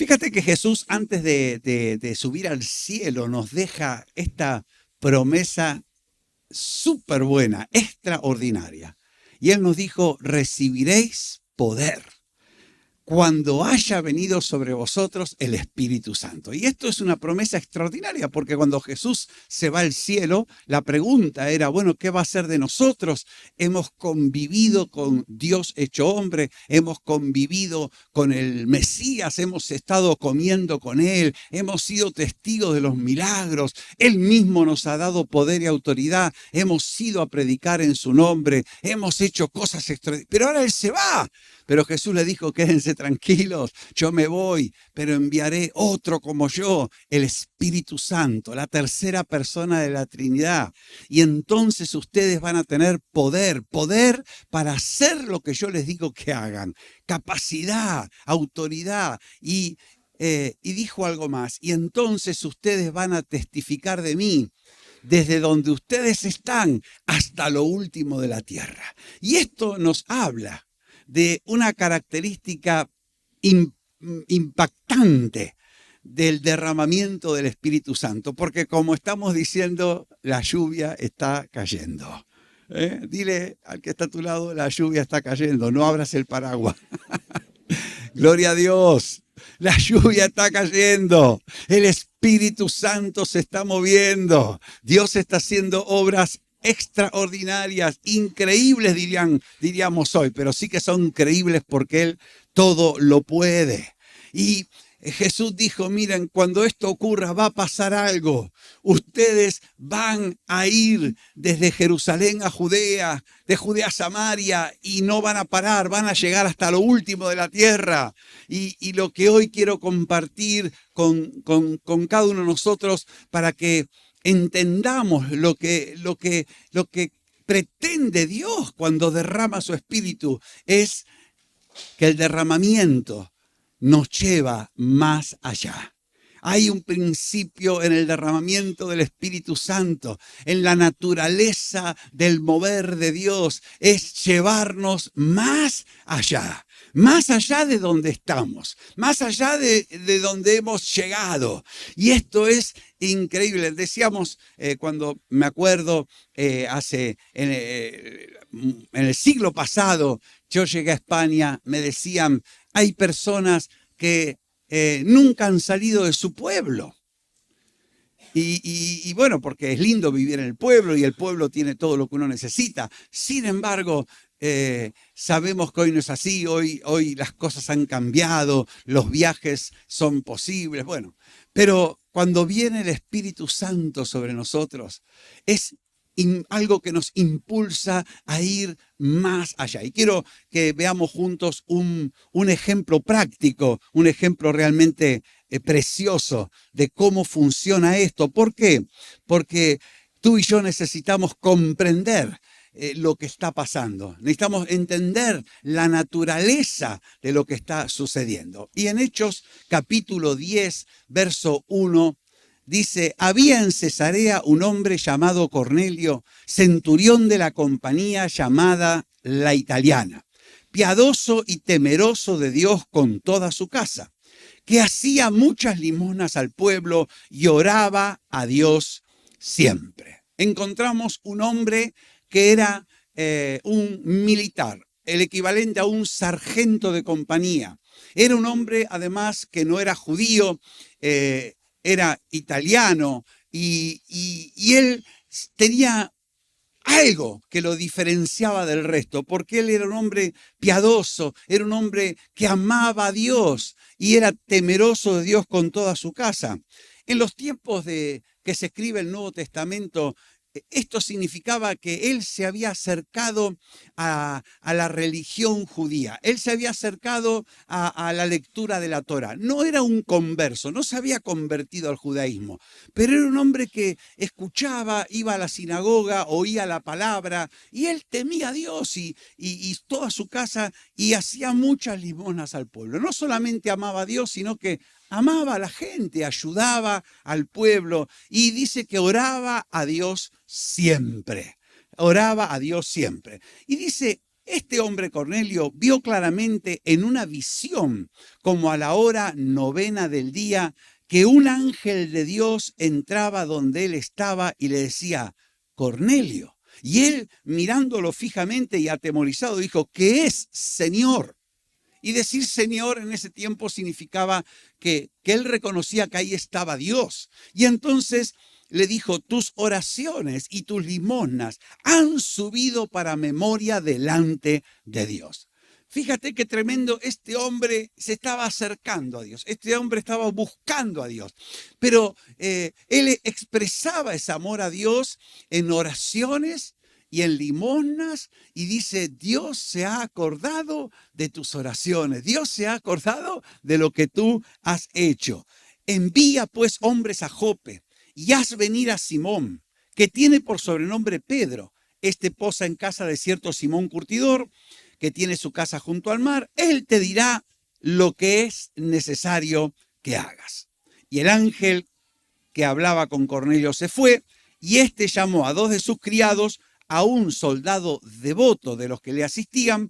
Fíjate que Jesús antes de subir al cielo nos deja esta promesa súper buena, extraordinaria. Y Él nos dijo, recibiréis poder cuando haya venido sobre vosotros el Espíritu Santo. Y esto es una promesa extraordinaria, porque cuando Jesús se va al cielo, la pregunta era, bueno, ¿qué va a ser de nosotros? Hemos convivido con Dios hecho hombre, hemos convivido con el Mesías, hemos estado comiendo con Él, hemos sido testigos de los milagros, Él mismo nos ha dado poder y autoridad, hemos ido a predicar en su nombre, hemos hecho cosas extraordinarias, pero ahora Él se va. Pero Jesús le dijo, quédense tranquilos, yo me voy, pero enviaré otro como yo, el Espíritu Santo, la tercera persona de la Trinidad. Y entonces ustedes van a tener poder para hacer lo que yo les digo que hagan, capacidad, autoridad. Y dijo algo más, y entonces ustedes van a testificar de mí, desde donde ustedes están hasta lo último de la tierra. Y esto nos habla de una característica impactante del derramamiento del Espíritu Santo, porque como estamos diciendo, la lluvia está cayendo. Dile al que está a tu lado, la lluvia está cayendo, no abras el paraguas. Gloria a Dios, la lluvia está cayendo, el Espíritu Santo se está moviendo, Dios está haciendo obras extraordinarias, increíbles diríamos hoy, pero sí que son creíbles porque Él todo lo puede. Y Jesús dijo, miren, cuando esto ocurra va a pasar algo. Ustedes van a ir desde Jerusalén a Judea, de Judea a Samaria, y no van a parar, van a llegar hasta lo último de la tierra. Y lo que hoy quiero compartir con cada uno de nosotros para que entendamos lo que pretende Dios cuando derrama su Espíritu, es que el derramamiento nos lleva más allá. Hay un principio en el derramamiento del Espíritu Santo, en la naturaleza del mover de Dios, es llevarnos más allá de donde estamos, más allá de donde hemos llegado. Y esto es increíble. Decíamos, cuando me acuerdo, en el siglo pasado, yo llegué a España, me decían, hay personas que nunca han salido de su pueblo. Y bueno, porque es lindo vivir en el pueblo y el pueblo tiene todo lo que uno necesita. Sin embargo, sabemos que hoy no es así, hoy las cosas han cambiado, los viajes son posibles, bueno. Pero cuando viene el Espíritu Santo sobre nosotros, es algo que nos impulsa a ir más allá. Y quiero que veamos juntos un ejemplo práctico, un ejemplo realmente precioso de cómo funciona esto. ¿Por qué? Porque tú y yo necesitamos comprender lo que está pasando. Necesitamos entender la naturaleza de lo que está sucediendo. Y en Hechos capítulo 10, verso 1, dice, había en Cesarea un hombre llamado Cornelio, centurión de la compañía llamada La Italiana, piadoso y temeroso de Dios con toda su casa, que hacía muchas limosnas al pueblo y oraba a Dios siempre. Encontramos un hombre que era un militar, el equivalente a un sargento de compañía. Era un hombre, además, que no era judío, era italiano, y él tenía algo que lo diferenciaba del resto, porque él era un hombre piadoso, era un hombre que amaba a Dios y era temeroso de Dios con toda su casa. En los tiempos que se escribe el Nuevo Testamento, esto significaba que él se había acercado a la religión judía, él se había acercado a la lectura de la Torá. No era un converso, no se había convertido al judaísmo, pero era un hombre que escuchaba, iba a la sinagoga, oía la palabra, y él temía a Dios y toda su casa, y hacía muchas limosnas al pueblo. No solamente amaba a Dios, sino que amaba a la gente, ayudaba al pueblo, y dice que oraba a Dios siempre. Oraba a Dios siempre. Y dice, Este hombre Cornelio vio claramente en una visión, como a la hora 9 del día, que un ángel de Dios entraba donde él estaba y le decía, Cornelio. Y él, mirándolo fijamente y atemorizado, dijo, ¿qué es, Señor? Y decir Señor en ese tiempo significaba que él reconocía que ahí estaba Dios. Y entonces le dijo, tus oraciones y tus limosnas han subido para memoria delante de Dios. Fíjate qué tremendo, este hombre se estaba acercando a Dios, este hombre estaba buscando a Dios, pero él expresaba ese amor a Dios en oraciones y en limosnas, y dice, Dios se ha acordado de tus oraciones, Dios se ha acordado de lo que tú has hecho. Envía pues hombres a Jope y haz venir a Simón, que tiene por sobrenombre Pedro. Este posa en casa de cierto Simón Curtidor, que tiene su casa junto al mar. Él te dirá lo que es necesario que hagas. Y el ángel que hablaba con Cornelio se fue, y éste llamó a 2 de sus criados, a un soldado devoto de los que le asistían,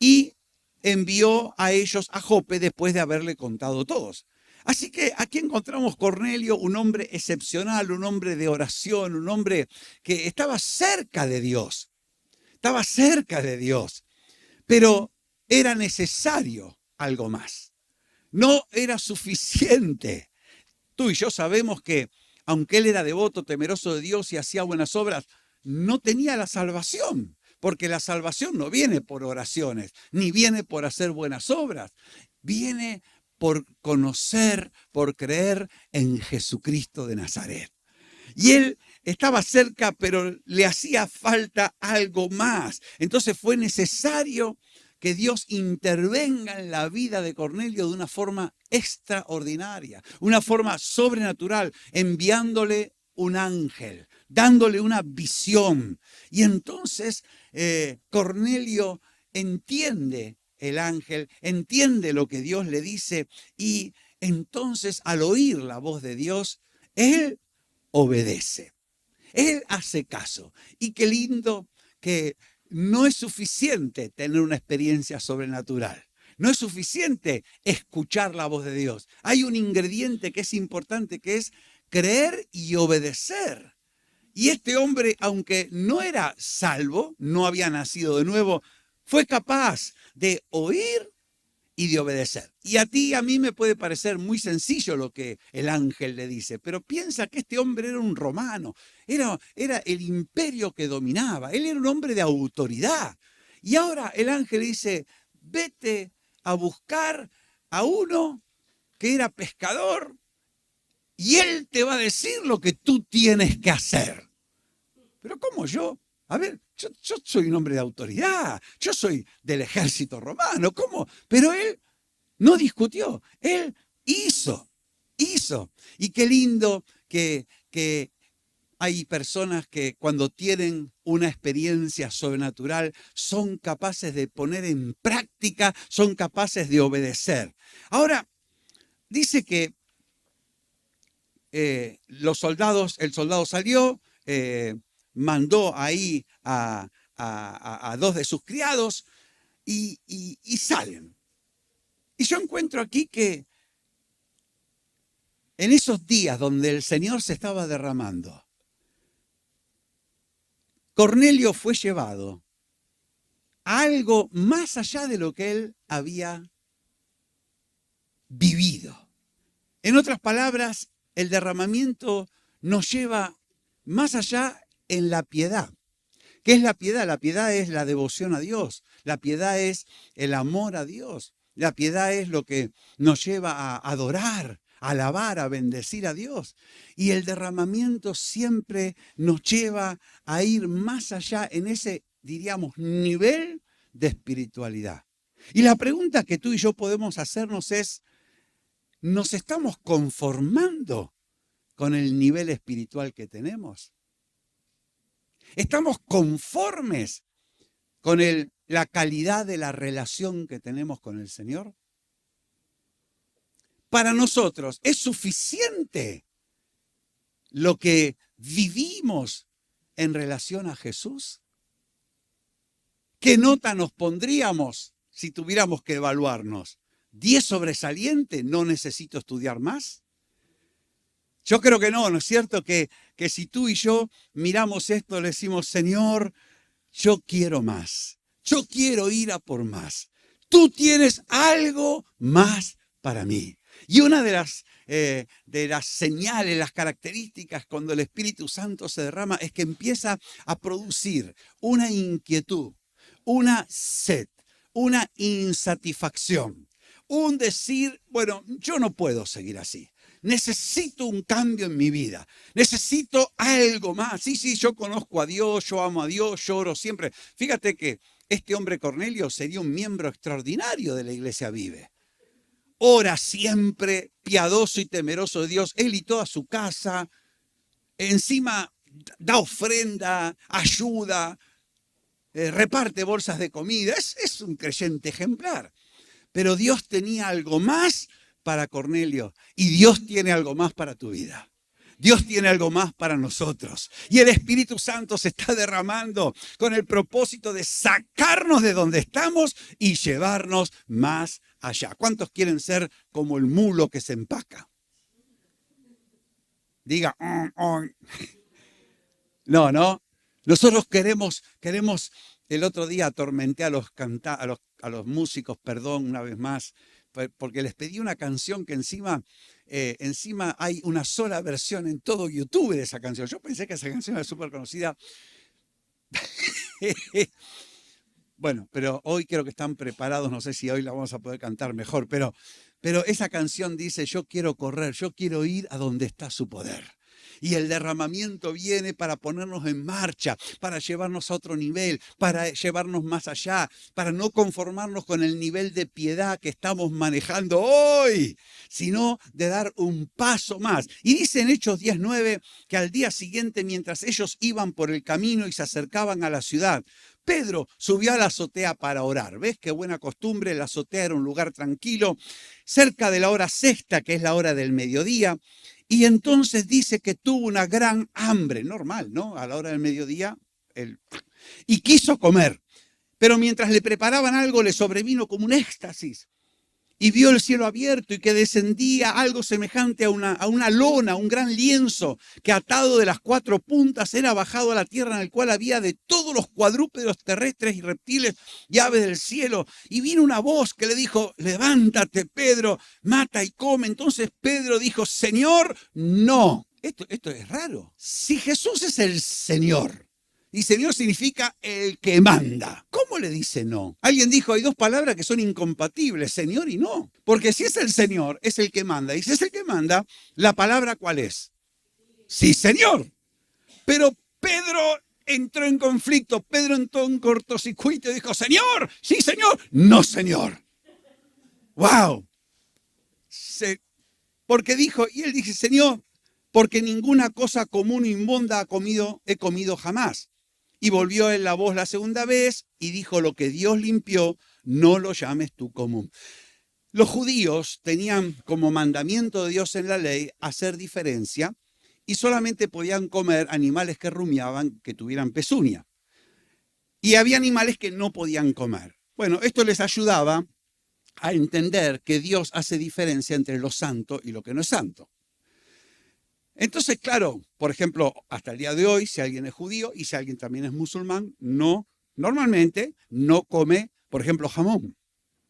y envió a ellos a Jope después de haberle contado todos. Así que aquí encontramos Cornelio, un hombre excepcional, un hombre de oración, un hombre que estaba cerca de Dios, pero era necesario algo más. No era suficiente. Tú y yo sabemos que, aunque él era devoto, temeroso de Dios y hacía buenas obras, no tenía la salvación, porque la salvación no viene por oraciones, ni viene por hacer buenas obras, viene por conocer, por creer en Jesucristo de Nazaret. Y él estaba cerca, pero le hacía falta algo más. Entonces fue necesario que Dios intervenga en la vida de Cornelio de una forma extraordinaria, una forma sobrenatural, enviándole un ángel, dándole una visión. Y entonces Cornelio entiende el ángel, entiende lo que Dios le dice, y entonces al oír la voz de Dios, él obedece. Él hace caso. Y qué lindo que no es suficiente tener una experiencia sobrenatural. No es suficiente escuchar la voz de Dios. Hay un ingrediente que es importante, que es creer y obedecer. Y este hombre, aunque no era salvo, no había nacido de nuevo, fue capaz de oír y de obedecer. Y a ti y a mí me puede parecer muy sencillo lo que el ángel le dice, pero piensa que este hombre era un romano, era el imperio que dominaba, él era un hombre de autoridad. Y ahora el ángel dice, vete a buscar a uno que era pescador y él te va a decir lo que tú tienes que hacer. Pero ¿cómo yo? A ver, yo soy un hombre de autoridad, yo soy del ejército romano, ¿cómo? Pero él no discutió, él hizo. Y qué lindo que hay personas que cuando tienen una experiencia sobrenatural son capaces de poner en práctica, son capaces de obedecer. Ahora, dice que el soldado salió, mandó ahí a 2 de sus criados y salen. Y yo encuentro aquí que en esos días donde el Señor se estaba derramando, Cornelio fue llevado a algo más allá de lo que él había vivido. En otras palabras, el derramamiento nos lleva más allá en la piedad. ¿Qué es la piedad? La piedad es la devoción a Dios. La piedad es el amor a Dios. La piedad es lo que nos lleva a adorar, a alabar, a bendecir a Dios. Y el derramamiento siempre nos lleva a ir más allá en ese, diríamos, nivel de espiritualidad. Y la pregunta que tú y yo podemos hacernos es, ¿nos estamos conformando con el nivel espiritual que tenemos? ¿Estamos conformes con la calidad de la relación que tenemos con el Señor? Para nosotros es suficiente lo que vivimos en relación a Jesús. ¿Qué nota nos pondríamos si tuviéramos que evaluarnos? ¿10 sobresaliente? ¿No necesito estudiar más? Yo creo que no, ¿no es cierto? Que si tú y yo miramos esto, le decimos, Señor, yo quiero más. Yo quiero ir a por más. Tú tienes algo más para mí. Y una de las señales, las características cuando el Espíritu Santo se derrama es que empieza a producir una inquietud, una sed, una insatisfacción. Un decir, bueno, yo no puedo seguir así. Necesito un cambio en mi vida. Necesito algo más. Sí, yo conozco a Dios, yo amo a Dios, lloro siempre. Fíjate que este hombre Cornelio sería un miembro extraordinario de la Iglesia Vive. Ora siempre, piadoso y temeroso de Dios, él y toda su casa. Encima da ofrenda, ayuda, reparte bolsas de comida. Es un creyente ejemplar. Pero Dios tenía algo más para Cornelio y Dios tiene algo más para tu vida. Dios tiene algo más para nosotros. Y el Espíritu Santo se está derramando con el propósito de sacarnos de donde estamos y llevarnos más allá. ¿Cuántos quieren ser como el mulo que se empaca? Diga, No. Nosotros queremos, el otro día atormenté a los músicos, perdón, una vez más, porque les pedí una canción que encima hay una sola versión en todo YouTube de esa canción. Yo pensé que esa canción era súper conocida. Bueno, pero hoy creo que están preparados, no sé si hoy la vamos a poder cantar mejor, pero esa canción dice, yo quiero correr, yo quiero ir a donde está su poder. Y el derramamiento viene para ponernos en marcha, para llevarnos a otro nivel, para llevarnos más allá, para no conformarnos con el nivel de piedad que estamos manejando hoy, sino de dar un paso más. Y dice en Hechos 10:9 que al día siguiente, mientras ellos iban por el camino y se acercaban a la ciudad, Pedro subió a la azotea para orar. ¿Ves qué buena costumbre? La azotea era un lugar tranquilo, cerca de la hora sexta, que es la hora del mediodía. Y entonces dice que tuvo una gran hambre, normal, ¿no? A la hora del mediodía, y quiso comer. Pero mientras le preparaban algo, le sobrevino como un éxtasis. Y vio el cielo abierto y que descendía algo semejante a una lona, un gran lienzo, que atado de las 4 puntas era bajado a la tierra, en el cual había de todos los cuadrúpedos terrestres y reptiles y aves del cielo. Y vino una voz que le dijo, levántate, Pedro, mata y come. Entonces Pedro dijo, Señor, no. Esto es raro. Si Jesús es el Señor, y Señor significa el que manda. ¿Cómo le dice no? Alguien dijo, hay 2 palabras que son incompatibles, Señor y no. Porque si es el Señor, es el que manda. Y si es el que manda, ¿la palabra cuál es? Sí, Señor. Pero Pedro entró en conflicto. Pedro entró en cortocircuito y dijo, Señor, sí, Señor, no, Señor. ¡Wow! Porque dijo, y él dice, Señor, porque ninguna cosa común o inmunda he comido jamás. Y volvió él la voz la segunda vez y dijo, lo que Dios limpió, no lo llames tú común. Los judíos tenían como mandamiento de Dios en la ley hacer diferencia y solamente podían comer animales que rumiaban, que tuvieran pezuña. Y había animales que no podían comer. Bueno, esto les ayudaba a entender que Dios hace diferencia entre lo santo y lo que no es santo. Entonces, claro, por ejemplo, hasta el día de hoy, si alguien es judío y si alguien también es musulmán, normalmente no come, por ejemplo, jamón.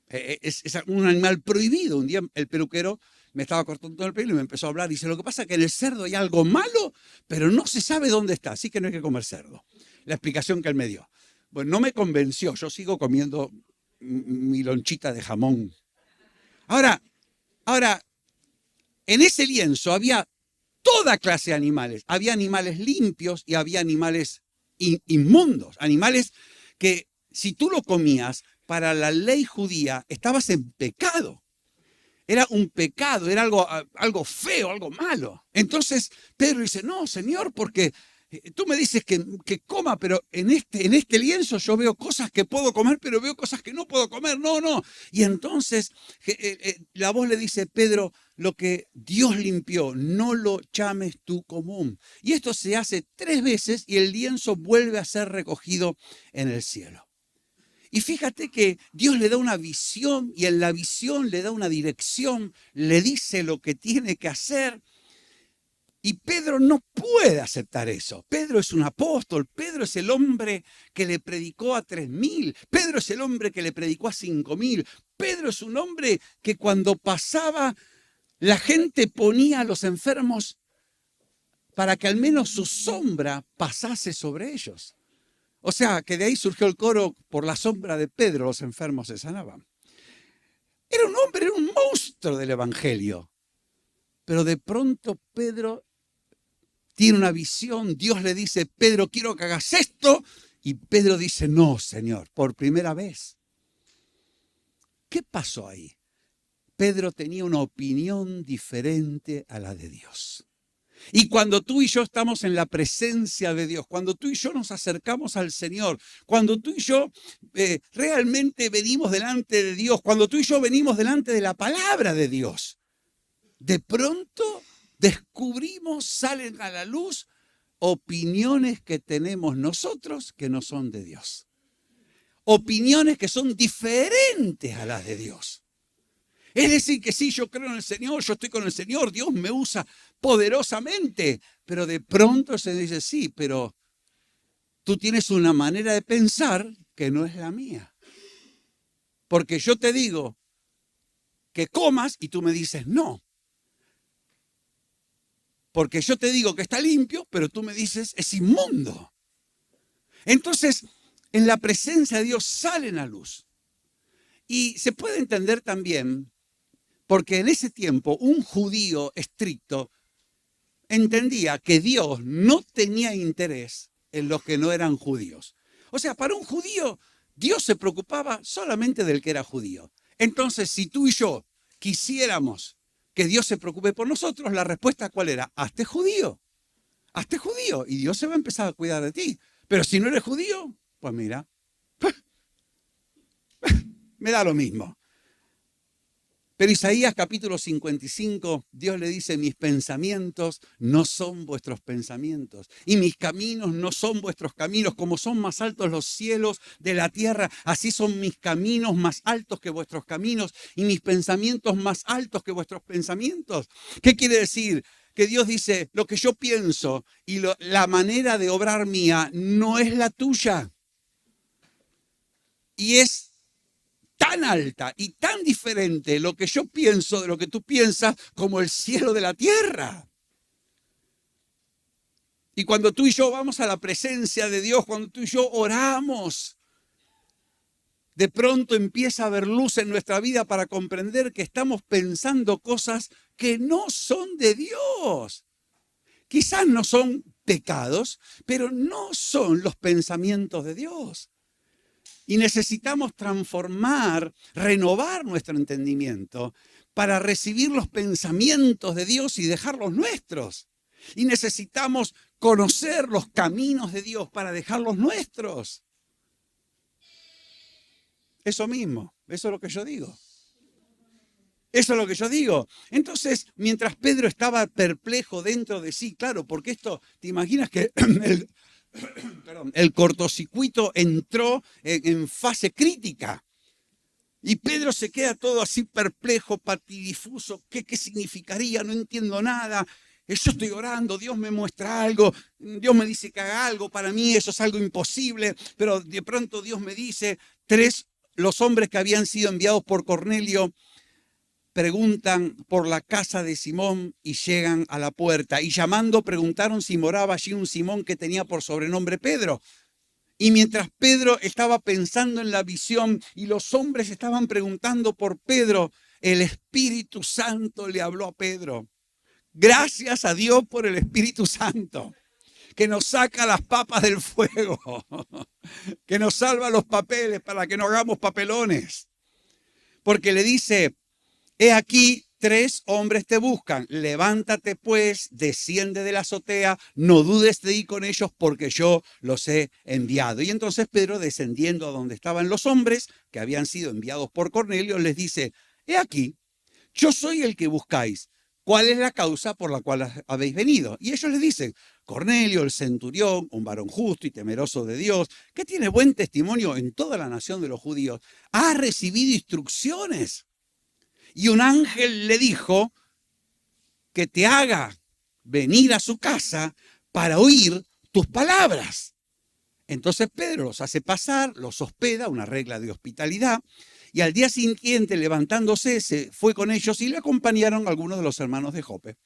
Es un animal prohibido. Un día el peluquero me estaba cortando el pelo y me empezó a hablar. Y dice, lo que pasa es que en el cerdo hay algo malo, pero no se sabe dónde está, así que no hay que comer cerdo. La explicación que él me dio. Bueno, no me convenció, yo sigo comiendo mi lonchita de jamón. Ahora, en ese lienzo había toda clase de animales. Había animales limpios y había animales inmundos. Animales que si tú lo comías, para la ley judía, estabas en pecado. Era un pecado, era algo feo, algo malo. Entonces Pedro dice, no, Señor, porque tú me dices que coma, pero en este lienzo yo veo cosas que puedo comer, pero veo cosas que no puedo comer. No. Y entonces la voz le dice, Pedro, lo que Dios limpió, no lo llames tú común. Y esto se hace 3 veces y el lienzo vuelve a ser recogido en el cielo. Y fíjate que Dios le da una visión y en la visión le da una dirección, le dice lo que tiene que hacer. Y Pedro no puede aceptar eso. Pedro es un apóstol. Pedro es el hombre que le predicó a 3.000. Pedro es el hombre que le predicó a 5.000. Pedro es un hombre que cuando pasaba, la gente ponía a los enfermos para que al menos su sombra pasase sobre ellos. O sea, que de ahí surgió el coro: por la sombra de Pedro los enfermos se sanaban. Era un hombre, era un monstruo del evangelio. Pero de pronto Pedro tiene una visión, Dios le dice: Pedro, quiero que hagas esto. Y Pedro dice: no, Señor, por primera vez. ¿Qué pasó ahí? Pedro tenía una opinión diferente a la de Dios. Y cuando tú y yo estamos en la presencia de Dios, cuando tú y yo nos acercamos al Señor, cuando tú y yo realmente venimos delante de Dios, cuando tú y yo venimos delante de la palabra de Dios, de pronto descubrimos, salen a la luz opiniones que tenemos nosotros que no son de Dios. Opiniones que son diferentes a las de Dios. Es decir, que sí, yo creo en el Señor, yo estoy con el Señor, Dios me usa poderosamente, pero de pronto se dice: sí, pero tú tienes una manera de pensar que no es la mía. Porque yo te digo que comas y tú me dices no. Porque yo te digo que está limpio, pero tú me dices es inmundo. Entonces, en la presencia de Dios salen a luz. Y se puede entender también, porque en ese tiempo un judío estricto entendía que Dios no tenía interés en los que no eran judíos. O sea, para un judío, Dios se preocupaba solamente del que era judío. Entonces, si tú y yo quisiéramos que Dios se preocupe por nosotros, la respuesta ¿cuál era? Hazte judío. Hazte judío y Dios se va a empezar a cuidar de ti. Pero si no eres judío, pues mira, me da lo mismo. Pero Isaías capítulo 55, Dios le dice: mis pensamientos no son vuestros pensamientos y mis caminos no son vuestros caminos. Como son más altos los cielos de la tierra, así son mis caminos más altos que vuestros caminos y mis pensamientos más altos que vuestros pensamientos. ¿Qué quiere decir? Que Dios dice: lo que yo pienso y la manera de obrar mía no es la tuya. Y es tan alta y tan diferente lo que yo pienso de lo que tú piensas como el cielo de la tierra. Y cuando tú y yo vamos a la presencia de Dios, cuando tú y yo oramos, de pronto empieza a haber luz en nuestra vida para comprender que estamos pensando cosas que no son de Dios. Quizás no son pecados, pero no son los pensamientos de Dios. Y necesitamos transformar, renovar nuestro entendimiento para recibir los pensamientos de Dios y dejarlos nuestros. Y necesitamos conocer los caminos de Dios para dejarlos nuestros. Eso mismo, eso es lo que yo digo. Eso es lo que yo digo. Entonces, mientras Pedro estaba perplejo dentro de sí, claro, porque esto, ¿te imaginas que el cortocircuito entró en fase crítica? Y Pedro se queda todo así perplejo, patidifuso. ¿Qué significaría? No entiendo nada. Yo estoy orando, Dios me muestra algo, Dios me dice que haga algo, para mí eso es algo imposible, pero de pronto Dios me dice: los hombres que habían sido enviados por Cornelio preguntan por la casa de Simón y llegan a la puerta. Y llamando preguntaron si moraba allí un Simón que tenía por sobrenombre Pedro. Y mientras Pedro estaba pensando en la visión y los hombres estaban preguntando por Pedro, el Espíritu Santo le habló a Pedro. Gracias a Dios por el Espíritu Santo, que nos saca las papas del fuego, que nos salva los papeles para que no hagamos papelones. Porque le dice: he aquí, 3 hombres te buscan. Levántate pues, desciende de la azotea, no dudes de ir con ellos porque yo los he enviado. Y entonces Pedro, descendiendo a donde estaban los hombres que habían sido enviados por Cornelio, les dice: he aquí, yo soy el que buscáis. ¿cuál es la causa por la cual habéis venido? Y ellos les dicen, Cornelio, el centurión, un varón justo y temeroso de Dios, que tiene buen testimonio en toda la nación de los judíos, ha recibido instrucciones. Y un ángel le dijo que te haga venir a su casa para oír tus palabras. Entonces Pedro los hace pasar, los hospeda, una regla de hospitalidad, y al día siguiente, levantándose, se fue con ellos y le acompañaron algunos de los hermanos de Jope.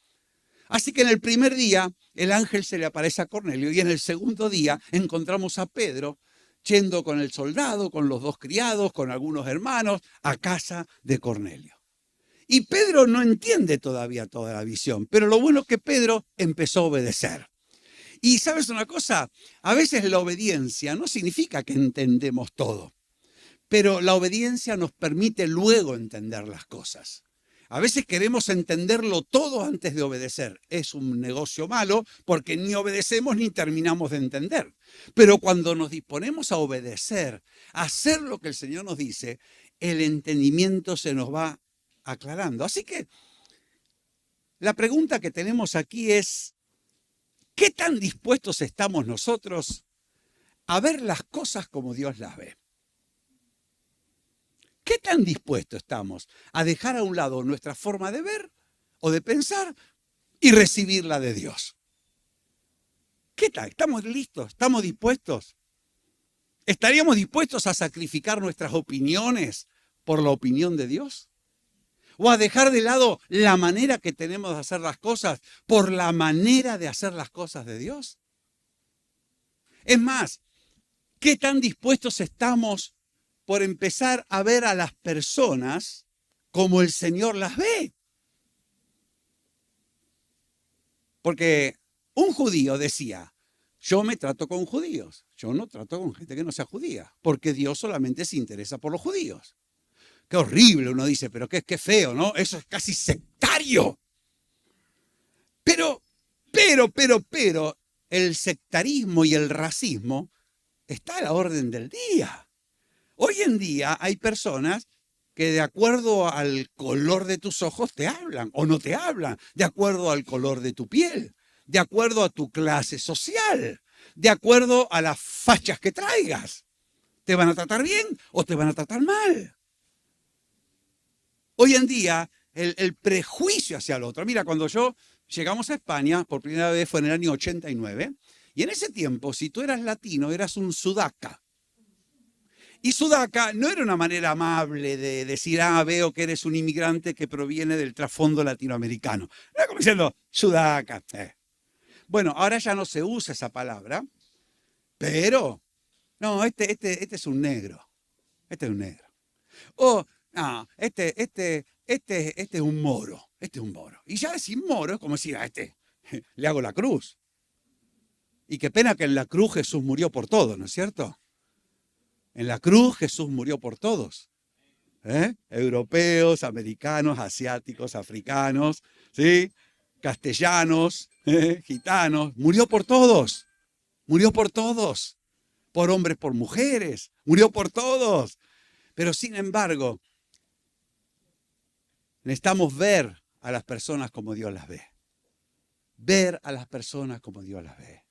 Así que en el primer día el ángel se le aparece a Cornelio y en el segundo día encontramos a Pedro yendo con el soldado, con los dos criados, con algunos hermanos, a casa de Cornelio. Y Pedro no entiende todavía toda la visión, pero lo bueno es que Pedro empezó a obedecer. Y ¿sabes una cosa? A veces la obediencia no significa que entendemos todo, pero la obediencia nos permite luego entender las cosas. A veces queremos entenderlo todo antes de obedecer. Es un negocio malo porque ni obedecemos ni terminamos de entender. Pero cuando nos disponemos a obedecer, a hacer lo que el Señor nos dice, el entendimiento se nos va aclarando. Así que la pregunta que tenemos aquí es, ¿qué tan dispuestos estamos nosotros a ver las cosas como Dios las ve? ¿Qué tan dispuestos estamos a dejar a un lado nuestra forma de ver o de pensar y recibir la de Dios? ¿Qué tal? ¿Estamos listos? ¿Estamos dispuestos? ¿Estaríamos dispuestos a sacrificar nuestras opiniones por la opinión de Dios? ¿O a dejar de lado la manera que tenemos de hacer las cosas por la manera de hacer las cosas de Dios? Es más, ¿qué tan dispuestos estamos por empezar a ver a las personas como el Señor las ve? Porque un judío decía, yo me trato con judíos, yo no trato con gente que no sea judía, porque Dios solamente se interesa por los judíos. Qué horrible, uno dice, pero qué feo, ¿no? Eso es casi sectario. Pero, el sectarismo y el racismo está a la orden del día. Hoy en día hay personas que de acuerdo al color de tus ojos te hablan o no te hablan, de acuerdo al color de tu piel, de acuerdo a tu clase social, de acuerdo a las fachas que traigas. ¿Te van a tratar bien o te van a tratar mal? Hoy en día el prejuicio hacia el otro. Mira, cuando llegamos a España, por primera vez fue en el año 89, y en ese tiempo, si tú eras latino, eras un sudaca. Y sudaca no era una manera amable de decir, veo que eres un inmigrante que proviene del trasfondo latinoamericano. Era como diciendo, sudaca. Bueno, ahora ya no se usa esa palabra, pero, no, este es un negro. Este es un negro. O, no, este es un moro. Este es un moro. Y ya decir moro es como decir, le hago la cruz. Y qué pena que en la cruz Jesús murió por todo, ¿no es cierto? En la cruz Jesús murió por todos. Europeos, americanos, asiáticos, africanos, ¿sí? Castellanos, gitanos. Murió por todos. Murió por todos. Por hombres, por mujeres. Murió por todos. Pero sin embargo, necesitamos ver a las personas como Dios las ve. Ver a las personas como Dios las ve.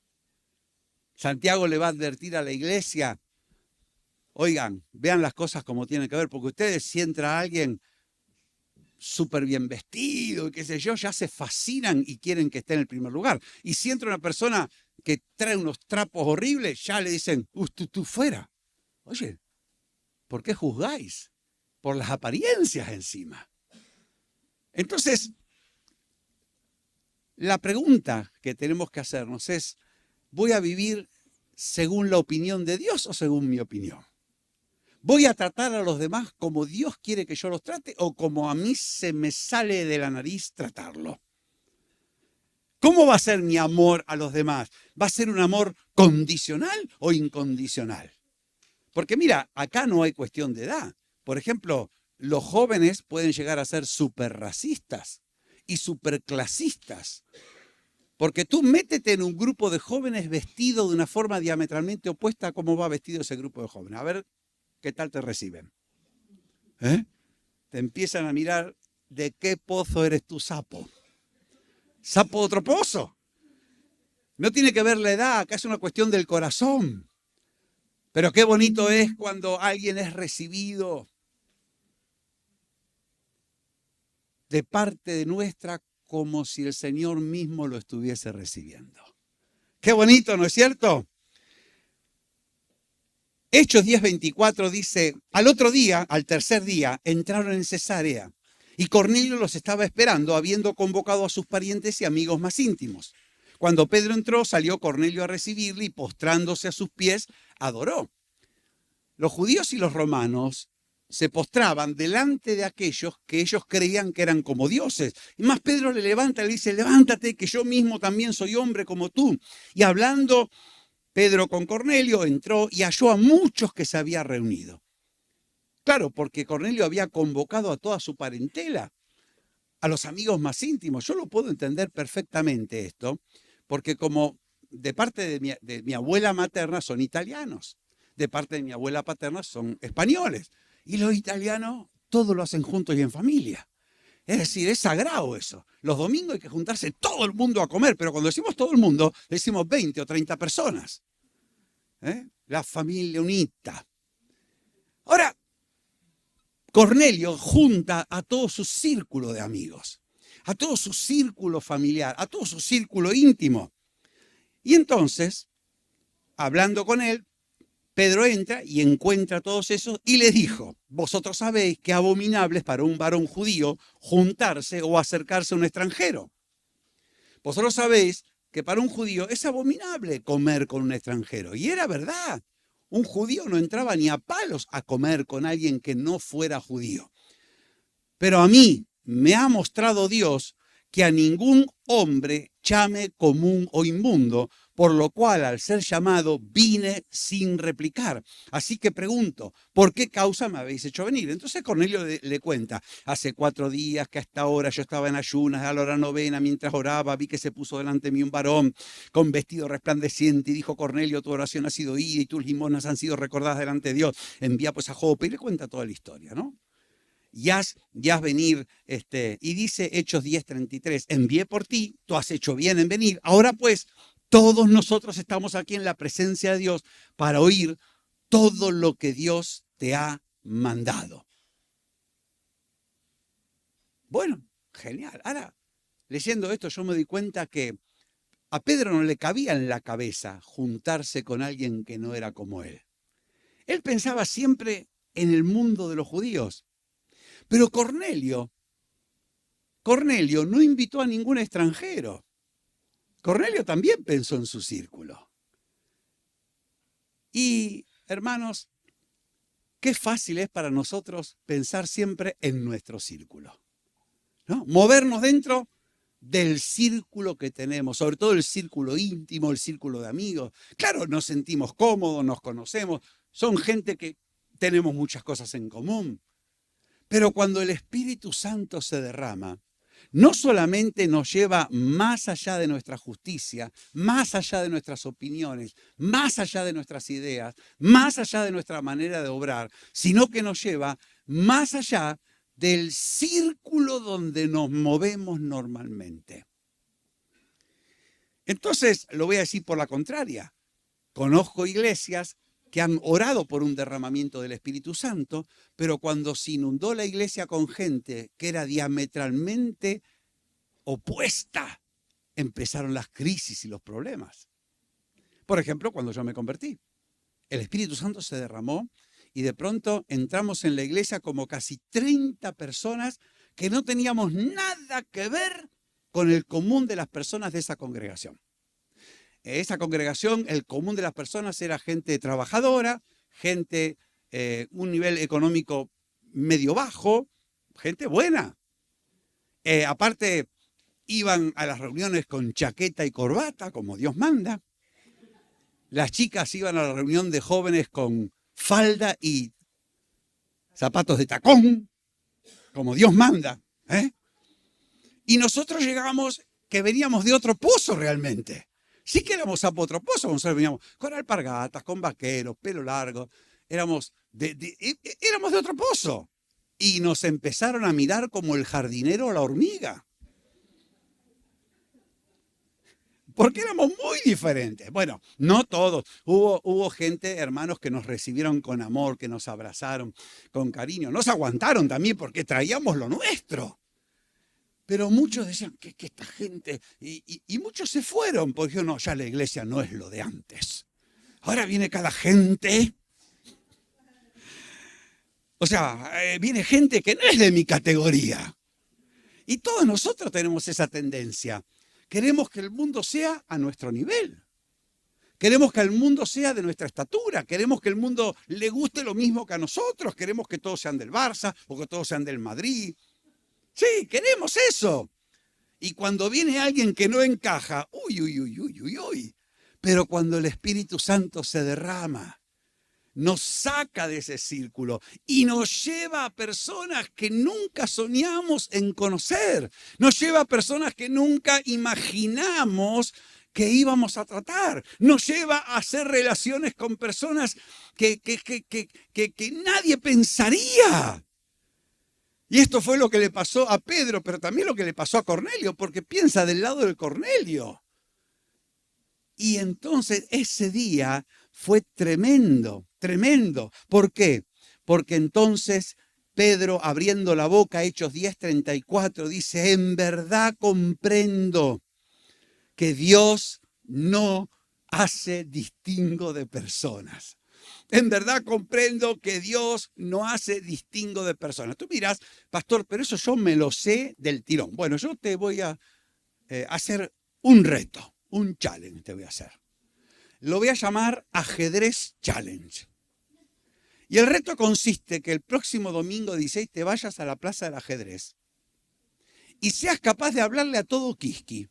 Santiago le va a advertir a la iglesia, oigan, vean las cosas como tienen que ver, porque ustedes, si entra alguien súper bien vestido y qué sé yo, ya se fascinan y quieren que esté en el primer lugar. Y si entra una persona que trae unos trapos horribles, ya le dicen, tú fuera. Oye, ¿por qué juzgáis? Por las apariencias encima. Entonces, la pregunta que tenemos que hacernos es, ¿voy a vivir según la opinión de Dios o según mi opinión? ¿Voy a tratar a los demás como Dios quiere que yo los trate o como a mí se me sale de la nariz tratarlo? ¿Cómo va a ser mi amor a los demás? ¿Va a ser un amor condicional o incondicional? Porque mira, acá no hay cuestión de edad. Por ejemplo, los jóvenes pueden llegar a ser súper racistas y súper clasistas. Porque tú métete en un grupo de jóvenes vestidos de una forma diametralmente opuesta a cómo va vestido ese grupo de jóvenes. A ver qué tal te reciben. Te empiezan a mirar de qué pozo eres tú, sapo. sapo de otro pozo. No tiene que ver la edad, acá es una cuestión del corazón. Pero qué bonito es cuando alguien es recibido de parte de nuestra como si el Señor mismo lo estuviese recibiendo. Qué bonito, ¿no es cierto? Hechos 10:24 dice, al otro día, al tercer día, entraron en Cesarea y Cornelio los estaba esperando, habiendo convocado a sus parientes y amigos más íntimos. Cuando Pedro entró, salió Cornelio a recibirle y postrándose a sus pies, adoró. Los judíos y los romanos se postraban delante de aquellos que ellos creían que eran como dioses. Y más Pedro le levanta y le dice, levántate, que yo mismo también soy hombre como tú. Y hablando Pedro con Cornelio, entró y halló a muchos que se había reunido. Claro, porque Cornelio había convocado a toda su parentela, a los amigos más íntimos. Yo lo puedo entender perfectamente esto, porque como de parte de mi abuela materna son italianos, de parte de mi abuela paterna son españoles. Y los italianos todo lo hacen juntos y en familia. Es decir, es sagrado eso. Los domingos hay que juntarse todo el mundo a comer, pero cuando decimos todo el mundo, decimos 20 o 30 personas. La familia unita. Ahora, Cornelio junta a todo su círculo de amigos, a todo su círculo familiar, a todo su círculo íntimo. Y entonces, hablando con él, Pedro entra y encuentra a todos esos y les dijo, vosotros sabéis que abominable es para un varón judío juntarse o acercarse a un extranjero. Vosotros sabéis que para un judío es abominable comer con un extranjero. Y era verdad. Un judío no entraba ni a palos a comer con alguien que no fuera judío. Pero a mí me ha mostrado Dios que a ningún hombre llame común o inmundo, por lo cual al ser llamado vine sin replicar. Así que pregunto, ¿por qué causa me habéis hecho venir? Entonces Cornelio le cuenta, hace 4 días que hasta ahora yo estaba en ayunas, a la hora novena, mientras oraba, vi que se puso delante de mí un varón con vestido resplandeciente y dijo, Cornelio, tu oración ha sido oída y tus limonas han sido recordadas delante de Dios. Envía pues a Jope y le cuenta toda la historia, ¿no? Y haz venir, y dice Hechos 10:33, envié por ti, tú has hecho bien en venir. Ahora pues, todos nosotros estamos aquí en la presencia de Dios para oír todo lo que Dios te ha mandado. Bueno, genial. Ahora, leyendo esto, yo me di cuenta que a Pedro no le cabía en la cabeza juntarse con alguien que no era como él. Él pensaba siempre en el mundo de los judíos. Pero Cornelio no invitó a ningún extranjero. Cornelio también pensó en su círculo. Y, hermanos, qué fácil es para nosotros pensar siempre en nuestro círculo, ¿no? Movernos dentro del círculo que tenemos, sobre todo el círculo íntimo, el círculo de amigos. Claro, nos sentimos cómodos, nos conocemos, son gente que tenemos muchas cosas en común. Pero cuando el Espíritu Santo se derrama, no solamente nos lleva más allá de nuestra justicia, más allá de nuestras opiniones, más allá de nuestras ideas, más allá de nuestra manera de obrar, sino que nos lleva más allá del círculo donde nos movemos normalmente. Entonces, lo voy a decir por la contraria. Conozco iglesias que han orado por un derramamiento del Espíritu Santo, pero cuando se inundó la iglesia con gente que era diametralmente opuesta, empezaron las crisis y los problemas. Por ejemplo, cuando yo me convertí, el Espíritu Santo se derramó y de pronto entramos en la iglesia como casi 30 personas que no teníamos nada que ver con el común de las personas de esa congregación. Esa congregación, el común de las personas era gente trabajadora, gente, un nivel económico medio bajo, gente buena. Aparte, iban a las reuniones con chaqueta y corbata, como Dios manda. Las chicas iban a la reunión de jóvenes con falda y zapatos de tacón, como Dios manda. Y nosotros llegábamos que veníamos de otro pozo realmente. Sí que éramos sapo otro pozo, nosotros veníamos con alpargatas, con vaqueros, pelo largo, éramos éramos de otro pozo. Y nos empezaron a mirar como el jardinero a la hormiga. porque éramos muy diferentes. Bueno, no todos. Hubo gente, hermanos, que nos recibieron con amor, que nos abrazaron con cariño. Nos aguantaron también porque traíamos lo nuestro. Pero muchos decían que esta gente, y muchos se fueron, porque dijeron, no, ya la iglesia no es lo de antes. Ahora viene cada gente. O sea, viene gente que no es de mi categoría. Y todos nosotros tenemos esa tendencia. Queremos que el mundo sea a nuestro nivel. Queremos que el mundo sea de nuestra estatura. Queremos que el mundo le guste lo mismo que a nosotros. Queremos que todos sean del Barça o que todos sean del Madrid. Sí, queremos eso. Y cuando viene alguien que no encaja, uy. Pero cuando el Espíritu Santo se derrama, nos saca de ese círculo y nos lleva a personas que nunca soñamos en conocer. Nos lleva a personas que nunca imaginamos que íbamos a tratar. Nos lleva a hacer relaciones con personas que nadie pensaría. Y esto fue lo que le pasó a Pedro, pero también lo que le pasó a Cornelio, porque piensa del lado de Cornelio. Y entonces ese día fue tremendo. ¿Por qué? Porque entonces Pedro, abriendo la boca, Hechos 10:34, dice, en verdad comprendo que Dios no hace distingo de personas. En verdad comprendo que Dios no hace distingo de personas. Tú dirás, pastor, pero eso yo me lo sé del tirón. Bueno, yo te voy a hacer un reto, un challenge te voy a hacer. Lo voy a llamar Ajedrez Challenge. Y el reto consiste que el próximo domingo 16 te vayas a la plaza del ajedrez y seas capaz de hablarle a todo Quisqui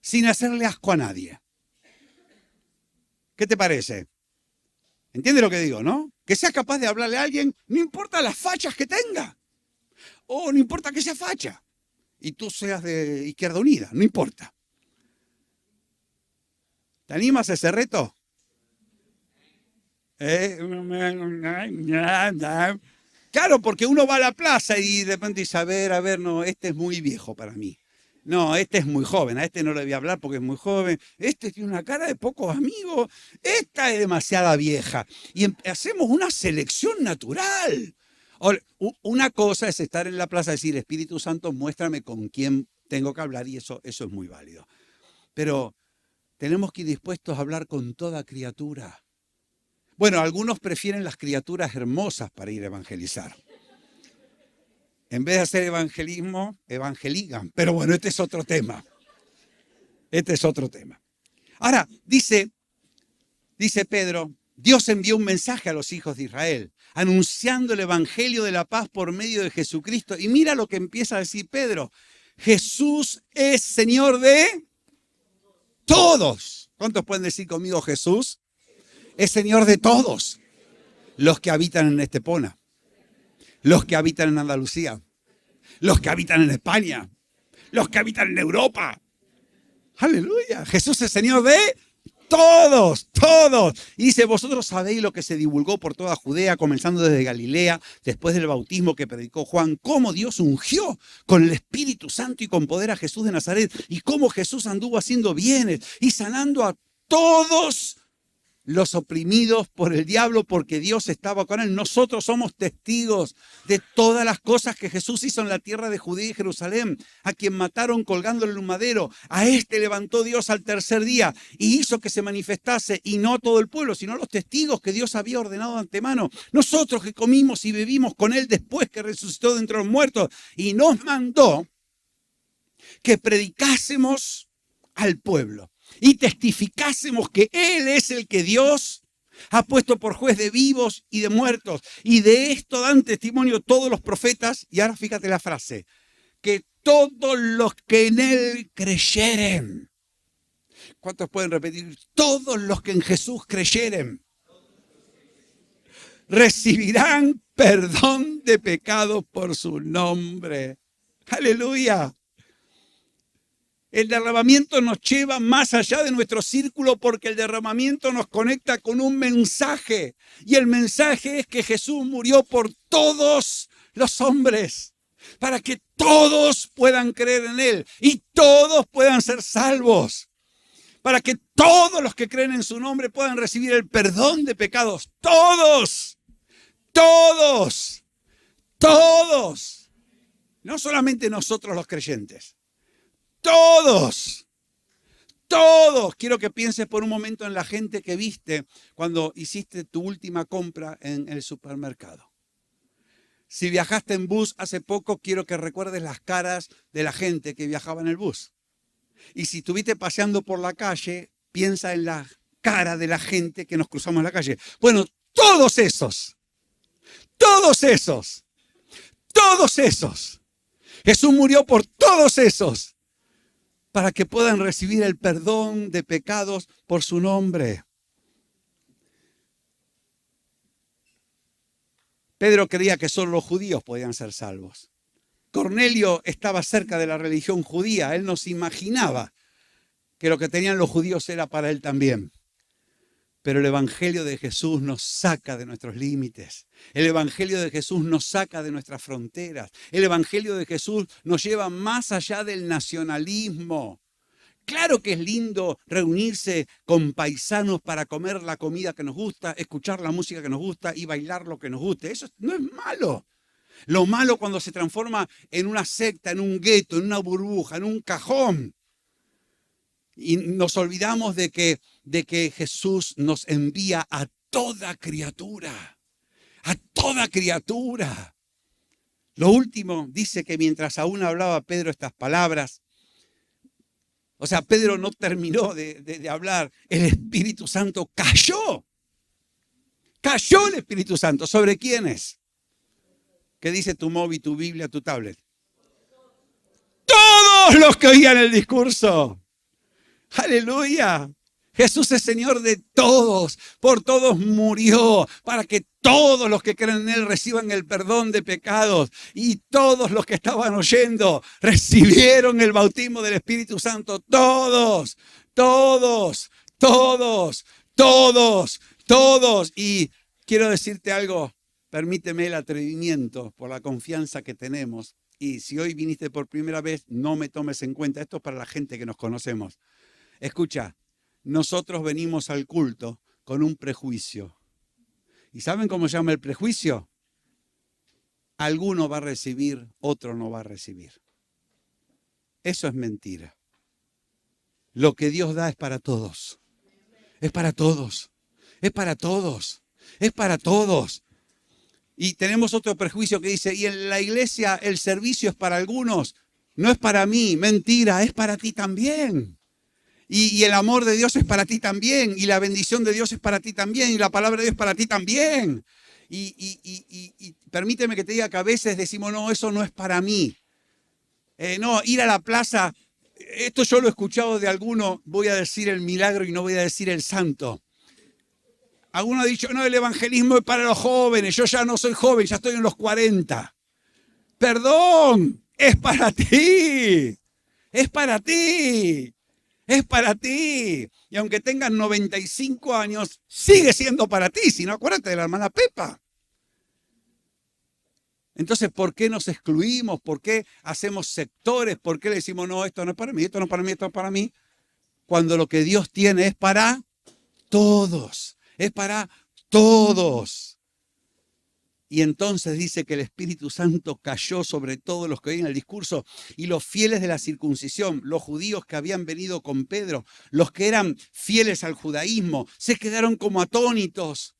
sin hacerle asco a nadie. ¿Qué te parece? ¿Entiendes lo que digo, no? Que seas capaz de hablarle a alguien, no importa las fachas que tenga. O no importa que sea facha. Y tú seas de Izquierda Unida, no importa. ¿Te animas a ese reto? Claro, porque uno va a la plaza y de repente dice, a ver, no, este es muy viejo para mí. No, este es muy joven, a este no le voy a hablar porque es muy joven. Este tiene una cara de pocos amigos. Esta es demasiada vieja. Y hacemos una selección natural. Una cosa es estar en la plaza y decir, Espíritu Santo, muéstrame con quién tengo que hablar, y eso es muy válido. Pero tenemos que ir dispuestos a hablar con toda criatura. Bueno, algunos prefieren las criaturas hermosas para ir a evangelizar. En vez de hacer evangelismo, evangelizan. Pero bueno, este es otro tema. Ahora, dice Pedro, Dios envió un mensaje a los hijos de Israel, anunciando el evangelio de la paz por medio de Jesucristo. Y mira lo que empieza a decir Pedro. Jesús es Señor de todos. ¿Cuántos pueden decir conmigo Jesús? Es Señor de todos. Los que habitan en Estepona, los que habitan en Andalucía, los que habitan en España, los que habitan en Europa. Aleluya. Jesús es Señor de todos. Y dice, vosotros sabéis lo que se divulgó por toda Judea, comenzando desde Galilea, después del bautismo que predicó Juan, cómo Dios ungió con el Espíritu Santo y con poder a Jesús de Nazaret, y cómo Jesús anduvo haciendo bienes y sanando a todos los oprimidos por el diablo, porque Dios estaba con él. Nosotros somos testigos de todas las cosas que Jesús hizo en la tierra de Judea y Jerusalén, a quien mataron colgándole en un madero. A este levantó Dios al tercer día y hizo que se manifestase, y no todo el pueblo, sino los testigos que Dios había ordenado de antemano. Nosotros que comimos y bebimos con él después que resucitó de entre los muertos, y nos mandó que predicásemos al pueblo y testificásemos que Él es el que Dios ha puesto por juez de vivos y de muertos. Y de esto dan testimonio todos los profetas. Y ahora fíjate la frase, que todos los que en Él creyeren. ¿Cuántos pueden repetir? Todos los que en Jesús creyeren recibirán perdón de pecados por su nombre. Aleluya. El derramamiento nos lleva más allá de nuestro círculo, porque el derramamiento nos conecta con un mensaje. Y el mensaje es que Jesús murió por todos los hombres. para que todos puedan creer en Él y todos puedan ser salvos, para que todos los que creen en su nombre puedan recibir el perdón de pecados. Todos, todos, todos. No solamente nosotros los creyentes, todos, todos. Quiero que pienses por un momento en la gente que viste cuando hiciste tu última compra en el supermercado. Si viajaste en bus hace poco, quiero que recuerdes las caras de la gente que viajaba en el bus. Y si estuviste paseando por la calle, piensa en la cara de la gente que nos cruzamos en la calle. Bueno, todos esos, todos esos, todos esos. Jesús murió por todos esos para que puedan recibir el perdón de pecados por su nombre. Pedro creía que solo los judíos podían ser salvos. Cornelio estaba cerca de la religión judía. Él no se imaginaba que lo que tenían los judíos era para él también. Pero el Evangelio de Jesús nos saca de nuestros límites. El Evangelio de Jesús nos saca de nuestras fronteras. El Evangelio de Jesús nos lleva más allá del nacionalismo. Claro que es lindo reunirse con paisanos para comer la comida que nos gusta, escuchar la música que nos gusta y bailar lo que nos guste. Eso no es malo. Lo malo cuando se transforma en una secta, en un gueto, en una burbuja, en un cajón. Y nos olvidamos de que Jesús nos envía a toda criatura. A toda criatura. Lo último dice que mientras aún hablaba Pedro estas palabras, o sea, Pedro no terminó de hablar, el Espíritu Santo cayó. Cayó el Espíritu Santo. ¿Sobre quiénes? ¿Qué dice tu móvil, tu Biblia, tu tablet? Todos los que oían el discurso. Aleluya. Jesús es Señor de todos, por todos murió, para que todos los que creen en Él reciban el perdón de pecados. Y todos los que estaban oyendo recibieron el bautismo del Espíritu Santo. Todos, todos, todos, todos, todos. Y quiero decirte algo, permíteme el atrevimiento por la confianza que tenemos. Y si hoy viniste por primera vez, no me tomes en cuenta. Esto es para la gente que nos conocemos. Escucha. Nosotros venimos al culto con un prejuicio. ¿Y saben cómo se llama el prejuicio? Alguno va a recibir, otro no va a recibir. Eso es mentira. Lo que Dios da es para todos. Es para todos. Es para todos. Es para todos. Y tenemos otro prejuicio que dice, y en la iglesia el servicio es para algunos, no es para mí. Mentira, es para ti también. Y el amor de Dios es para ti también. Y la bendición de Dios es para ti también. Y la palabra de Dios es para ti también. Y permíteme que te diga que a veces decimos, no, eso no es para mí. No, ir a la plaza, esto yo lo he escuchado de alguno, voy a decir el milagro y no voy a decir el santo. Alguno ha dicho, no, el evangelismo es para los jóvenes. Yo ya no soy joven, ya estoy en los 40. Perdón, es para ti. Es para ti. Es para ti. Y aunque tengas 95 años, sigue siendo para ti. Si no, acuérdate de la hermana Pepa. Entonces, ¿por qué nos excluimos? ¿Por qué hacemos sectores? ¿Por qué le decimos, no, esto no es para mí, esto no es para mí, esto no es para mí? Cuando lo que Dios tiene es para todos. Es para todos. Y entonces dice que el Espíritu Santo cayó sobre todos los que oían el discurso y los fieles de la circuncisión, los judíos que habían venido con Pedro, los que eran fieles al judaísmo, se quedaron como atónitos,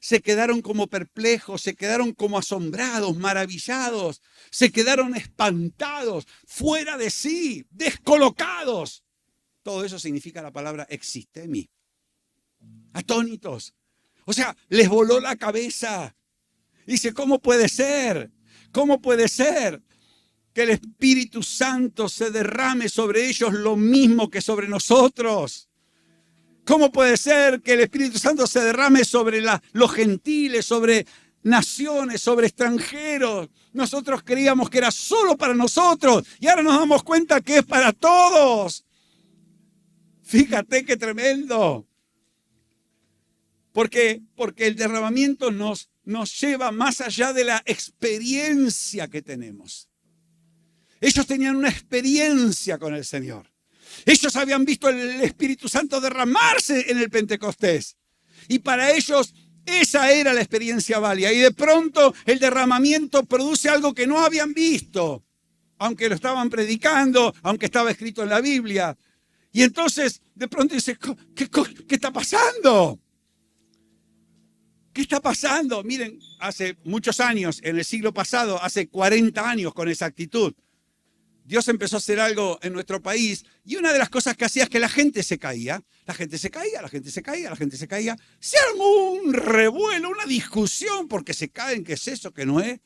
se quedaron como perplejos, se quedaron como asombrados, maravillados, se quedaron espantados, fuera de sí, descolocados. Todo eso significa la palabra existemi. Atónitos. O sea, les voló la cabeza. Dice, ¿cómo puede ser? ¿Cómo puede ser que el Espíritu Santo se derrame sobre ellos lo mismo que sobre nosotros? ¿Cómo puede ser que el Espíritu Santo se derrame sobre los gentiles, sobre naciones, sobre extranjeros? Nosotros creíamos que era solo para nosotros y ahora nos damos cuenta que es para todos. Fíjate qué tremendo. Porque el derramamiento nos lleva más allá de la experiencia que tenemos. Ellos tenían una experiencia con el Señor. Ellos habían visto el Espíritu Santo derramarse en el Pentecostés. Y para ellos esa era la experiencia válida. Y de pronto el derramamiento produce algo que no habían visto, aunque lo estaban predicando, aunque estaba escrito en la Biblia. Y entonces de pronto dice, ¿qué está pasando? ¿Qué está pasando? Miren, hace muchos años, en el siglo pasado, hace 40 años con esa actitud, Dios empezó a hacer algo en nuestro país y una de las cosas que hacía es que la gente se caía. La gente se caía, la gente se caía, la gente se caía. Se armó un revuelo, una discusión porque se caen, ¿qué es eso? ¿Qué no es?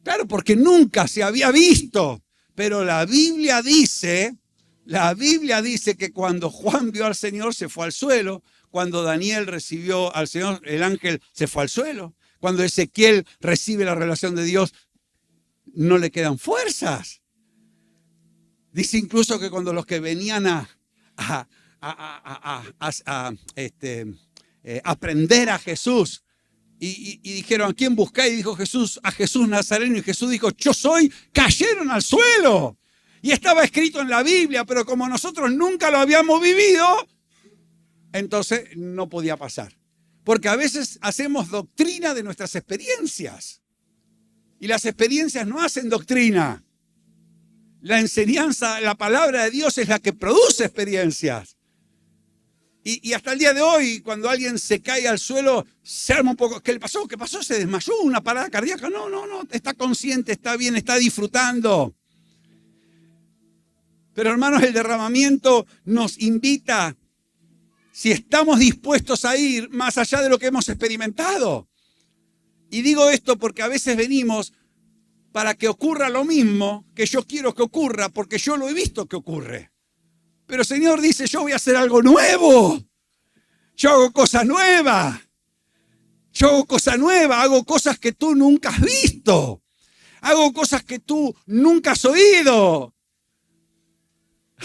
Claro, porque nunca se había visto. Pero la Biblia dice que cuando Juan vio al Señor se fue al suelo. Cuando Daniel recibió al Señor, el ángel se fue al suelo. Cuando Ezequiel recibe la revelación de Dios, no le quedan fuerzas. Dice incluso que cuando los que venían a aprender a Jesús y dijeron, ¿a quién buscáis? Y dijo Jesús, a Jesús Nazareno. Y Jesús dijo, yo soy, cayeron al suelo. Y estaba escrito en la Biblia, pero como nosotros nunca lo habíamos vivido, entonces no podía pasar. Porque a veces hacemos doctrina de nuestras experiencias. Y las experiencias no hacen doctrina. La enseñanza, la palabra de Dios es la que produce experiencias. Y hasta el día de hoy, cuando alguien se cae al suelo, se arma un poco. ¿Qué le pasó? ¿Qué pasó? ¿Se desmayó? ¿Una parada cardíaca? No. Está consciente, está bien, está disfrutando. Pero hermanos, el derramamiento nos invita, si estamos dispuestos a ir más allá de lo que hemos experimentado. Y digo esto porque a veces venimos para que ocurra lo mismo que yo quiero que ocurra, porque yo lo he visto que ocurre. Pero el Señor dice, yo voy a hacer algo nuevo. Yo hago cosas nuevas. Yo hago cosas nuevas, hago cosas que tú nunca has visto. Hago cosas que tú nunca has oído.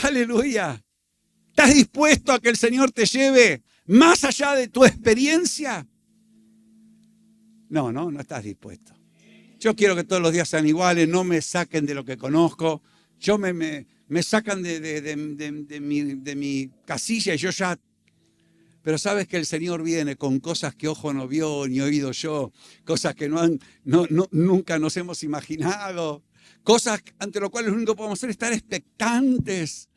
Aleluya. ¿Estás dispuesto a que el Señor te lleve más allá de tu experiencia? No estás dispuesto. Yo quiero que todos los días sean iguales, no me saquen de lo que conozco. Yo me sacan de mi casilla y yo ya... Pero sabes que el Señor viene con cosas que ojo no vio ni oído yo, cosas que nunca nos hemos imaginado, cosas ante lo cual lo único que podemos hacer es estar expectantes.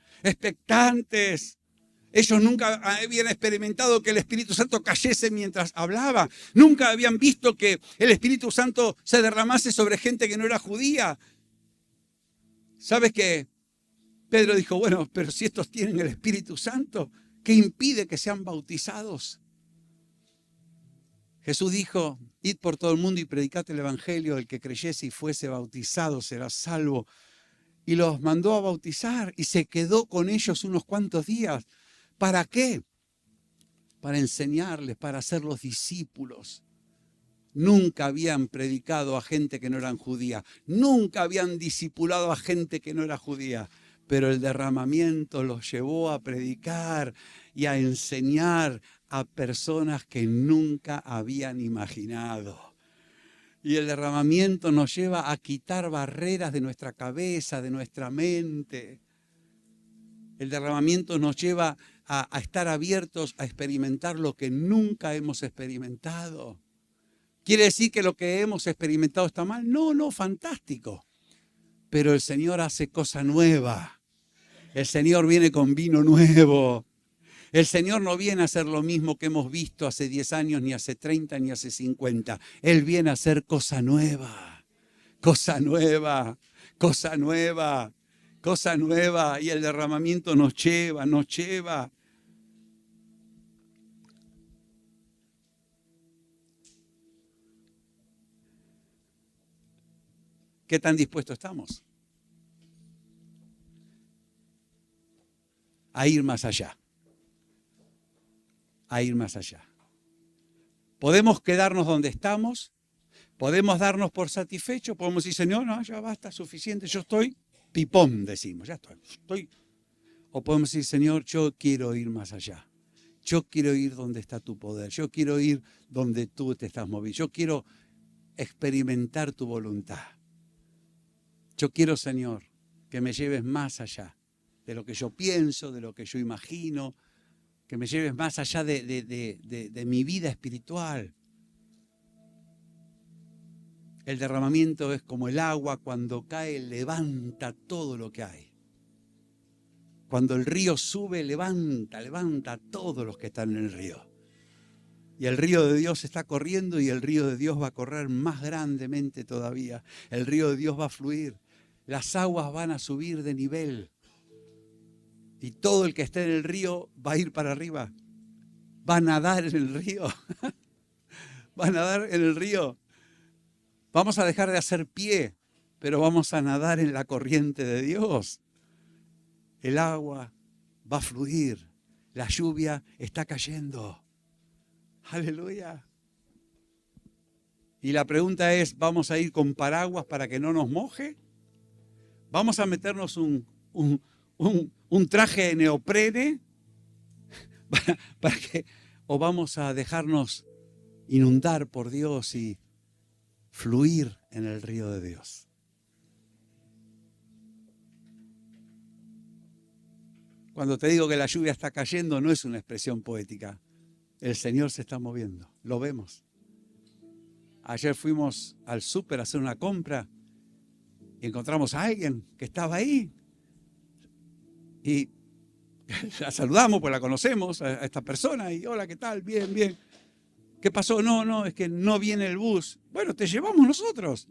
Ellos nunca habían experimentado que el Espíritu Santo cayese mientras hablaba. Nunca habían visto que el Espíritu Santo se derramase sobre gente que no era judía. ¿Sabes qué? Pedro dijo, bueno, pero si estos tienen el Espíritu Santo, ¿qué impide que sean bautizados? Jesús dijo, id por todo el mundo y predicad el Evangelio, el que creyese y fuese bautizado será salvo. Y los mandó a bautizar y se quedó con ellos unos cuantos días. ¿Para qué? Para enseñarles, para hacerlos discípulos. Nunca habían predicado a gente que no eran judía. Nunca habían discipulado a gente que no era judía. Pero el derramamiento los llevó a predicar y a enseñar a personas que nunca habían imaginado. Y el derramamiento nos lleva a quitar barreras de nuestra cabeza, de nuestra mente. El derramamiento nos lleva a estar abiertos a experimentar lo que nunca hemos experimentado. ¿Quiere decir que lo que hemos experimentado está mal? No, fantástico. Pero el Señor hace cosa nueva. El Señor viene con vino nuevo. El Señor no viene a hacer lo mismo que hemos visto hace 10 años, ni hace 30, ni hace 50. Él viene a hacer cosa nueva. Cosa nueva. Cosa nueva. Cosa nueva. Y el derramamiento nos lleva. ¿Qué tan dispuestos estamos a ir más allá? A ir más allá. Podemos quedarnos donde estamos, podemos darnos por satisfechos, podemos decir, Señor, no, ya basta, suficiente, yo estoy pipón, decimos, ya estoy. O podemos decir, Señor, yo quiero ir más allá. Yo quiero ir donde está tu poder, yo quiero ir donde tú te estás moviendo, yo quiero experimentar tu voluntad. Yo quiero, Señor, que me lleves más allá de lo que yo pienso, de lo que yo imagino, que me lleves más allá de mi vida espiritual. El derramamiento es como el agua, cuando cae levanta todo lo que hay. Cuando el río sube, levanta a todos los que están en el río. Y el río de Dios está corriendo y el río de Dios va a correr más grandemente todavía. El río de Dios va a fluir. Las aguas van a subir de nivel. Y todo el que esté en el río va a ir para arriba. Va a nadar en el río. Va a nadar en el río. Vamos a dejar de hacer pie, pero vamos a nadar en la corriente de Dios. El agua va a fluir. La lluvia está cayendo. Aleluya. Y la pregunta es, ¿vamos a ir con paraguas para que no nos moje? ¿Vamos a meternos un traje de neoprene? ¿O vamos a dejarnos inundar por Dios y fluir en el río de Dios? Cuando te digo que la lluvia está cayendo, no es una expresión poética. El Señor se está moviendo, lo vemos. Ayer fuimos al súper a hacer una compra y encontramos a alguien que estaba ahí. Y la saludamos, pues la conocemos a esta persona. Y hola, ¿qué tal? Bien, bien. ¿Qué pasó? No, es que no viene el bus. Bueno, te llevamos nosotros.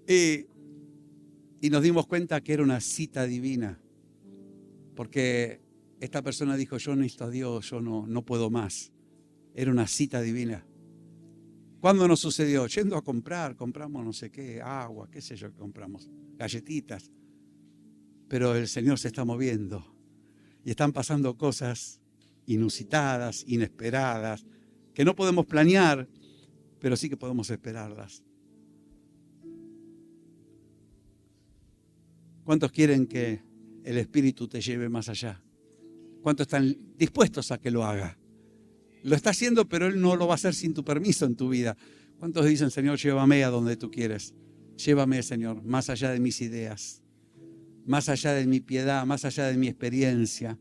Y nos dimos cuenta que era una cita divina. Porque esta persona dijo, yo necesito a Dios, yo no puedo más. Era una cita divina. ¿Cuándo nos sucedió? Yendo a compramos no sé qué, agua, qué sé yo que compramos, galletitas. Pero el Señor se está moviendo y están pasando cosas inusitadas, inesperadas, que no podemos planear, pero sí que podemos esperarlas. ¿Cuántos quieren que el Espíritu te lleve más allá? ¿Cuántos están dispuestos a que lo haga? Lo está haciendo, pero Él no lo va a hacer sin tu permiso en tu vida. ¿Cuántos dicen, Señor, llévame a donde tú quieres? Llévame, Señor, más allá de mis ideas, más allá de mi piedad, más allá de mi experiencia,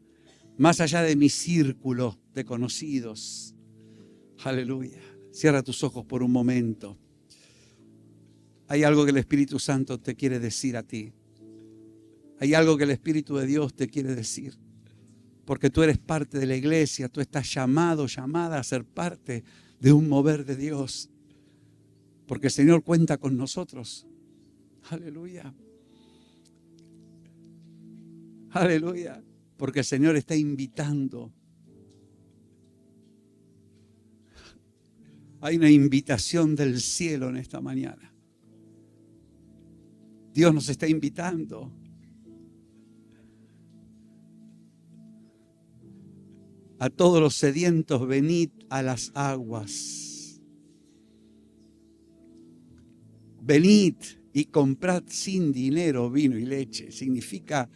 más allá de mi círculo de conocidos. Aleluya. Cierra tus ojos por un momento. Hay algo que el Espíritu Santo te quiere decir a ti. Hay algo que el Espíritu de Dios te quiere decir. Porque tú eres parte de la iglesia, tú estás llamado, llamada a ser parte de un mover de Dios. Porque el Señor cuenta con nosotros. Aleluya. Aleluya. Porque el Señor está invitando. Hay una invitación del cielo en esta mañana. Dios nos está invitando. A todos los sedientos, venid a las aguas. Venid y comprad sin dinero vino y leche. Significa,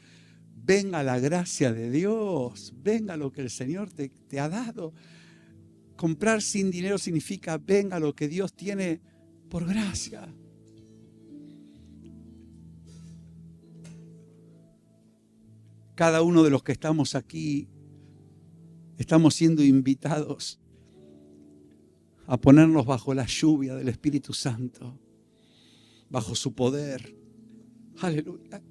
venga la gracia de Dios, venga lo que el Señor te ha dado. Comprar sin dinero significa, venga lo que Dios tiene por gracia. Cada uno de los que estamos aquí, estamos siendo invitados a ponernos bajo la lluvia del Espíritu Santo, bajo su poder. Aleluya.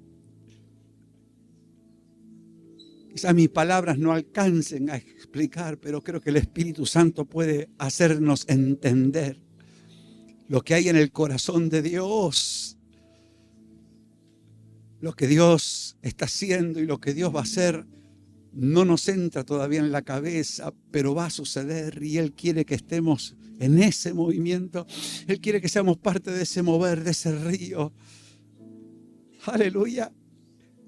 Quizás mis palabras no alcancen a explicar, pero creo que el Espíritu Santo puede hacernos entender lo que hay en el corazón de Dios, lo que Dios está haciendo y lo que Dios va a hacer. No nos entra todavía en la cabeza, pero va a suceder y Él quiere que estemos en ese movimiento. Él quiere que seamos parte de ese mover, de ese río. Aleluya.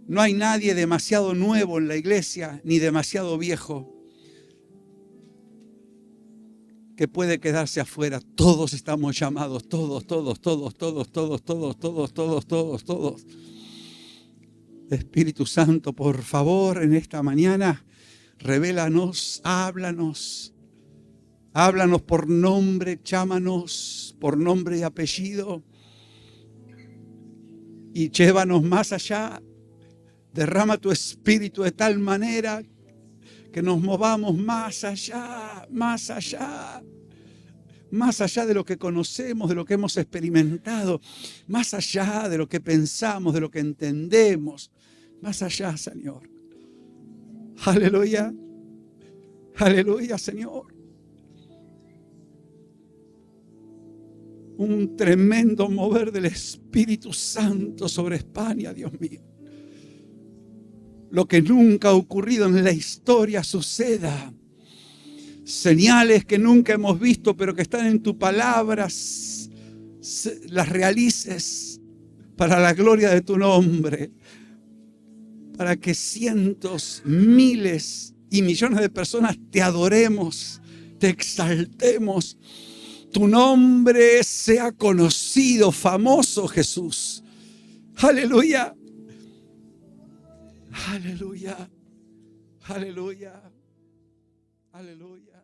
No hay nadie demasiado nuevo en la iglesia, ni demasiado viejo, que puede quedarse afuera. Todos estamos llamados, todos. Espíritu Santo, por favor, en esta mañana, revélanos, háblanos por nombre, llámanos por nombre y apellido. y llévanos más allá. Derrama tu espíritu de tal manera que nos movamos más allá, más allá. Más allá de lo que conocemos, de lo que hemos experimentado, más allá de lo que pensamos, de lo que entendemos, más allá, Señor. Aleluya, aleluya, Señor. Un tremendo mover del Espíritu Santo sobre España, Dios mío. Lo que nunca ha ocurrido en la historia suceda. Señales que nunca hemos visto, pero que están en tu palabra, las realices para la gloria de tu nombre, para que cientos, miles y millones de personas te adoremos, te exaltemos, tu nombre sea conocido, famoso, Jesús. Aleluya, aleluya, aleluya, aleluya.